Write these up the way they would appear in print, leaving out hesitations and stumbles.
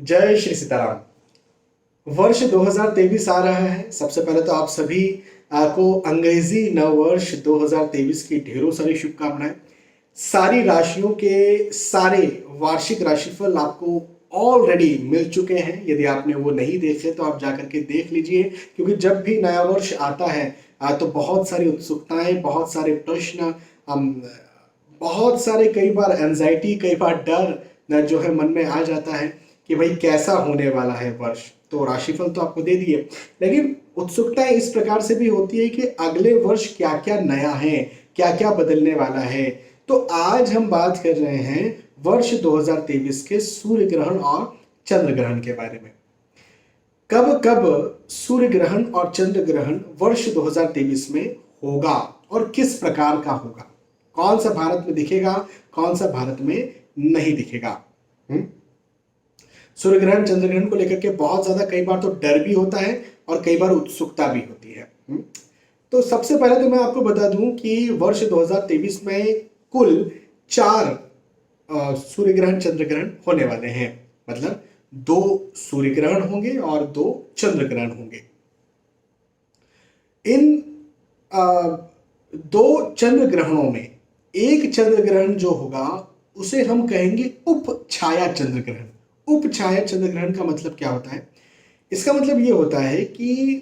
जय श्री सीताराम। वर्ष 2023 आ रहा है। सबसे पहले तो आप सभी को अंग्रेजी नव वर्ष 2023 की ढेरों सारी शुभकामनाएं। सारी राशियों के सारे वार्षिक राशिफल आपको ऑलरेडी मिल चुके हैं। यदि आपने वो नहीं देखे तो आप जाकर के देख लीजिए, क्योंकि जब भी नया वर्ष आता है तो बहुत सारी उत्सुकताएं, बहुत सारे प्रश्न, बहुत सारे, कई बार एंजाइटी, कई बार डर जो है मन में आ जाता है कि भाई कैसा होने वाला है वर्ष। तो राशिफल तो आपको दे दिए, लेकिन उत्सुकता इस प्रकार से भी होती है कि अगले वर्ष क्या क्या नया है, क्या क्या बदलने वाला है। तो आज हम बात कर रहे हैं वर्ष 2023 के सूर्य ग्रहण और चंद्र ग्रहण के बारे में। कब कब सूर्य ग्रहण और चंद्र ग्रहण वर्ष 2023 में होगा और किस प्रकार का होगा, कौन सा भारत में दिखेगा, कौन सा भारत में नहीं दिखेगा। सूर्य ग्रहण चंद्र ग्रहण को लेकर के बहुत ज्यादा कई बार तो डर भी होता है और कई बार उत्सुकता भी होती है। तो सबसे पहले तो मैं आपको बता दूं कि वर्ष 2023 में कुल 4 सूर्य ग्रहण चंद्र ग्रहण होने वाले हैं। मतलब 2 सूर्य ग्रहण होंगे और 2 चंद्र ग्रहण होंगे। इन 2 चंद्र ग्रहणों में एक चंद्र ग्रहण जो होगा उसे हम कहेंगे उप छाया चंद्र ग्रहण। उप छाया चंद्र ग्रहण का मतलब क्या होता है? इसका मतलब ये होता है कि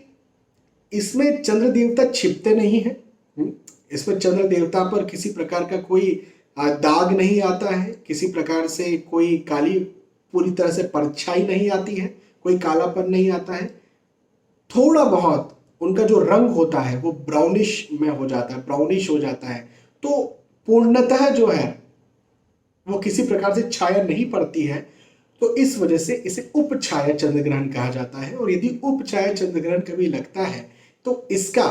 इसमें चंद्र देवता छिपते नहीं है। इसमें चंद्र देवता पर किसी प्रकार का कोई दाग नहीं आता है, किसी प्रकार से कोई काली पूरी तरह से परछाई नहीं आती है, कोई कालापन नहीं आता है। थोड़ा बहुत उनका जो रंग होता है वो ब्राउनिश में हो जाता है, ब्राउनिश हो जाता है। तो पूर्णतः जो है वो किसी प्रकार से छाया नहीं पड़ती है। तो इस वजह से इसे उप छाया चंद्र ग्रहण कहा जाता है। और यदि उप छाया चंद्र ग्रहण कभी लगता है तो इसका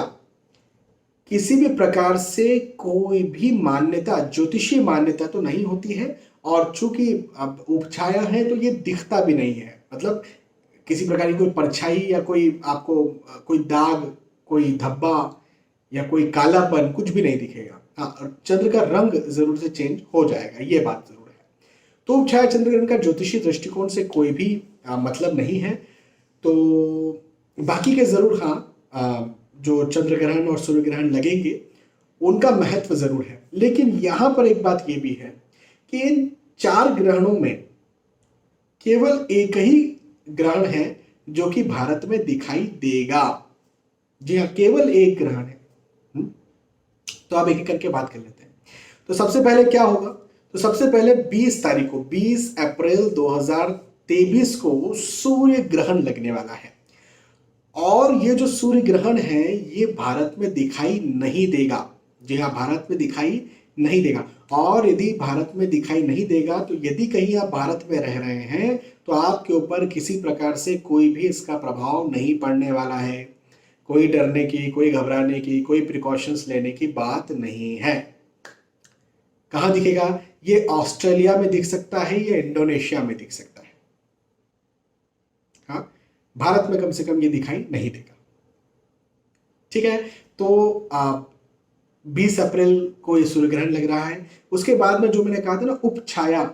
किसी भी प्रकार से कोई भी मान्यता, ज्योतिषीय मान्यता तो नहीं होती है। और चूंकि अब उपछाया है तो ये दिखता भी नहीं है, मतलब किसी प्रकार की कोई परछाई या कोई आपको कोई दाग, कोई धब्बा या कोई कालापन कुछ भी नहीं दिखेगा। हाँ, चंद्र का रंग जरूर से चेंज हो जाएगा, ये बात जरूर है। तो छाया चंद्र ग्रहण का ज्योतिषीय दृष्टिकोण से कोई भी मतलब नहीं है। तो बाकी के जरूर हाँ, जो चंद्र ग्रहण और सूर्य ग्रहण लगेंगे उनका महत्व जरूर है। लेकिन यहां पर एक बात यह भी है कि इन 4 ग्रहणों में केवल एक ही ग्रहण है जो कि भारत में दिखाई देगा। जी हाँ, केवल एक ग्रहण है। तो आप एक एक करके बात कर लेते हैं। तो सबसे पहले क्या होगा? तो सबसे पहले 20 तारीख को, 20 अप्रैल 2023 को सूर्य ग्रहण लगने वाला है। और ये जो सूर्य ग्रहण है ये भारत में दिखाई नहीं देगा। जी हाँ, भारत में दिखाई नहीं देगा। और यदि भारत में दिखाई नहीं देगा तो यदि कहीं आप भारत में रह रहे हैं तो आपके ऊपर किसी प्रकार से कोई भी इसका प्रभाव नहीं पड़ने वाला है। कोई डरने की, कोई घबराने की, कोई प्रिकॉशंस लेने की बात नहीं है। कहां दिखेगा? ये ऑस्ट्रेलिया में दिख सकता है या इंडोनेशिया में दिख सकता है। हाँ, भारत में कम से कम ये दिखाई नहीं देगा। ठीक है, तो 20 अप्रैल को ये सूर्य ग्रहण लग रहा है। उसके बाद में जो मैंने कहा था ना उप छाया,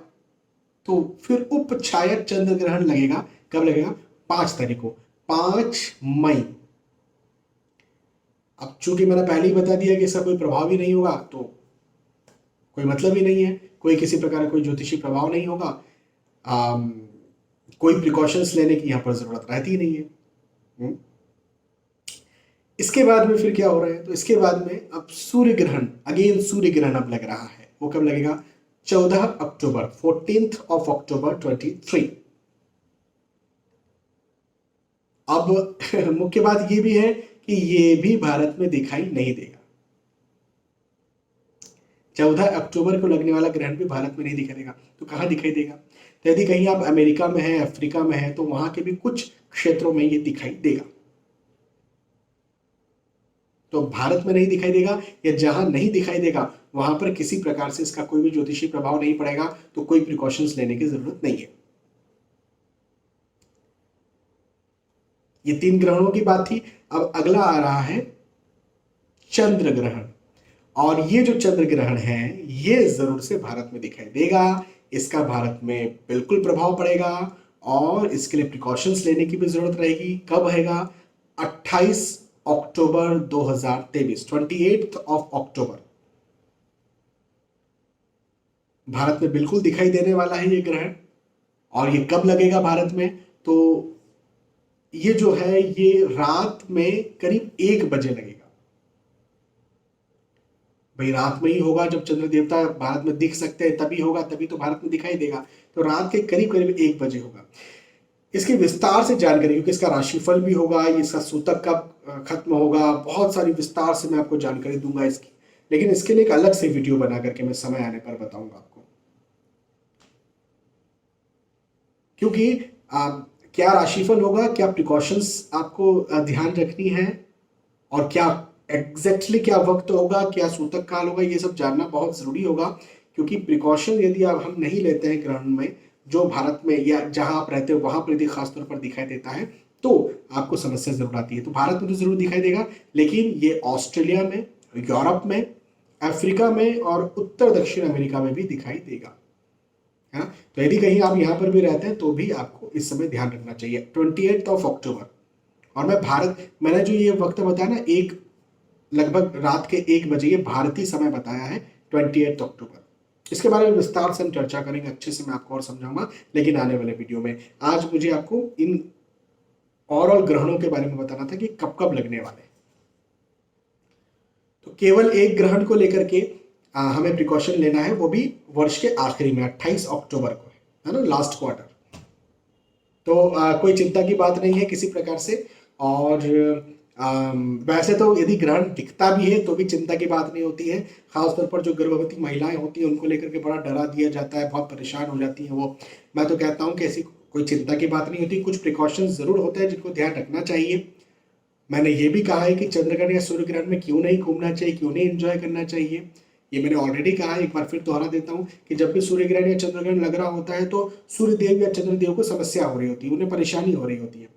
तो फिर उप छाया चंद्र ग्रहण लगेगा। कब लगेगा? 5 तारीख को, 5 मई। अब चूंकि मैंने पहले ही बता दिया कि इसका कोई प्रभाव ही नहीं होगा तो कोई मतलब ही नहीं है, कोई किसी प्रकार का कोई ज्योतिषी प्रभाव नहीं होगा। कोई प्रिकॉशंस लेने की यहां पर जरूरत रहती ही नहीं है। इसके बाद में फिर क्या हो रहा है? तो इसके बाद में अब सूर्य ग्रहण, अगेन सूर्य ग्रहण अब लग रहा है। वो कब लगेगा? 14 अक्टूबर, 14th of October 23। अब मुख्य बात ये भी है कि ये भी भारत में दिखाई नहीं देगा। 14 अक्टूबर को लगने वाला ग्रहण भी भारत में नहीं दिखाई देगा। तो कहां दिखाई देगा? तो यदि कहीं आप अमेरिका में हैं, अफ्रीका में हैं, तो वहां के भी कुछ क्षेत्रों में ये दिखाई देगा। तो भारत में नहीं दिखाई देगा, या जहां नहीं दिखाई देगा वहां पर किसी प्रकार से इसका कोई भी ज्योतिषी प्रभाव नहीं पड़ेगा। तो कोई प्रिकॉशंस लेने की जरूरत नहीं है। ये 3 ग्रहणों की बात थी। अब अगला आ रहा है चंद्र ग्रहण। और ये जो चंद्र ग्रहण है ये जरूर से भारत में दिखाई देगा। इसका भारत में बिल्कुल प्रभाव पड़ेगा। और इसके लिए प्रिकॉशंस लेने की भी जरूरत रहेगी। कब रहेगा? 28 अक्टूबर 2023, 28 ऑफ अक्टूबर भारत में बिल्कुल दिखाई देने वाला है ये ग्रहण। और ये कब लगेगा भारत में? तो ये जो है ये रात में करीब 1 बजे लगेगा। भाई रात में ही होगा जब चंद्र देवता भारत में दिख सकते हैं, तभी होगा, तभी तो भारत में दिखाई देगा। तो रात के करीब करीब 1 बजे होगा। इसकी विस्तार से जानकारी, क्योंकि इसका राशिफल भी होगा, इसका सूतक कब खत्म होगा, बहुत सारी विस्तार से मैं आपको जानकारी दूंगा इसकी। लेकिन इसके लिए एक अलग से वीडियो बना करके मैं समय आने पर बताऊंगा आपको। क्योंकि क्या राशिफल होगा, क्या प्रिकॉशंस आपको ध्यान रखनी है, और क्या एग्जैक्टली क्या वक्त होगा, क्या सूतक काल होगा, ये सब जानना बहुत जरूरी होगा। क्योंकि प्रिकॉशन यदि आप हम नहीं लेते हैं ग्रहण में, जो भारत में या जहां आप रहते हो वहां पर यदि खासतौर पर दिखाई देता है तो आपको समस्या जरूर आती है। तो भारत में तो जरूर दिखाई देगा, लेकिन ये ऑस्ट्रेलिया में, यूरोप में, अफ्रीका में और उत्तर दक्षिण अमेरिका में भी दिखाई देगा, है ना। तो यदि कहीं आप यहाँ पर भी रहते हैं तो भी आपको इस समय ध्यान रखना चाहिए। 28 ऑफ अक्टूबर, और मैंने जो ये वक्त बताया ना, लगभग रात के 1 बजे, ये भारतीय समय बताया है 28 अक्टूबर। इसके बारे में विस्तार से हम चर्चा करेंगे, अच्छे से मैं आपको और समझाऊंगा, लेकिन आने वाले वीडियो में। आज मुझे आपको इन ओवरऑल ग्रहणों के बारे में बताना था कि कब कब लगने वाले। तो केवल एक ग्रहण को लेकर के हमें प्रिकॉशन लेना है, वो भी वर्ष के आखिरी में 28 अक्टूबर को है ना, लास्ट क्वार्टर। तो कोई चिंता की बात नहीं है किसी प्रकार से। और वैसे तो यदि ग्रहण दिखता भी है तो भी चिंता की बात नहीं होती है। खासतौर पर जो गर्भवती महिलाएं होती हैं उनको लेकर के बड़ा डरा दिया जाता है, बहुत परेशान हो जाती हैं वो। मैं तो कहता हूँ कि ऐसी कोई चिंता की बात नहीं होती। कुछ प्रिकॉशंस जरूर होते हैं जिनको ध्यान रखना चाहिए। मैंने ये भी कहा है कि चंद्रग्रहण या सूर्य ग्रहण में क्यों नहीं घूमना चाहिए, क्यों नहीं एंजॉय करना चाहिए। ये मैंने ऑलरेडी कहा है, एक बार फिर दोहरा देता हूँ कि जब भी सूर्य ग्रहण या चंद्र ग्रहण लग रहा होता है तो सूर्य देव या चंद्र देव को समस्या हो रही होती है, उन्हें परेशानी हो रही होती है।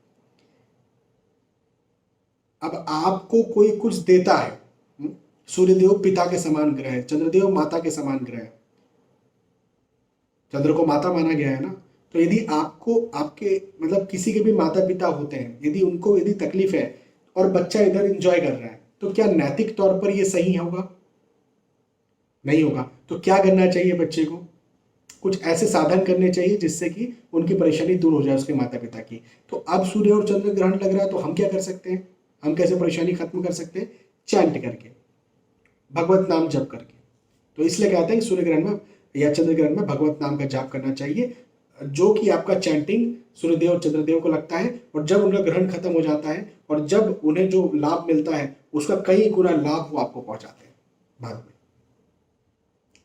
अब आपको कोई कुछ देता है, सूर्यदेव पिता के समान ग्रह है, चंद्रदेव माता के समान ग्रह है, चंद्र को माता माना गया है ना। तो यदि आपको आपके मतलब किसी के भी माता पिता होते हैं, यदि उनको यदि तकलीफ है और बच्चा इधर एंजॉय कर रहा है, तो क्या नैतिक तौर पर यह सही होगा? नहीं होगा। तो क्या करना चाहिए बच्चे को? कुछ ऐसे साधन करने चाहिए जिससे कि उनकी परेशानी दूर हो जाए, उसके माता पिता की। तो अब सूर्य और चंद्र ग्रहण लग रहा है तो हम क्या कर सकते हैं? हम कैसे परेशानी खत्म कर सकते हैं? चैंट करके, भगवत नाम जप करके। तो इसलिए कहते हैं कि सूर्य ग्रहण में या चंद्र ग्रहण में भगवत नाम का जाप करना चाहिए, जो कि आपका चैंटिंग सूर्यदेव और चंद्रदेव को लगता है। और जब उनका ग्रहण खत्म हो जाता है और जब उन्हें जो लाभ मिलता है उसका कई गुना लाभ वो आपको पहुंचाते हैं बाद में।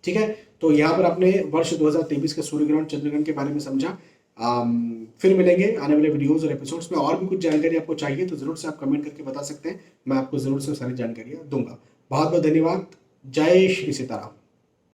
ठीक है, तो यहाँ पर आपने वर्ष 2023 के सूर्य ग्रहण चंद्र ग्रहण के बारे में समझा। फिर मिलेंगे आने वाले वीडियोस और एपिसोड्स में। और भी कुछ जानकारी आपको चाहिए तो जरूर से आप कमेंट करके बता सकते हैं, मैं आपको जरूर से सारी जानकारियां दूंगा। बहुत बहुत धन्यवाद। जय श्री सीताराम।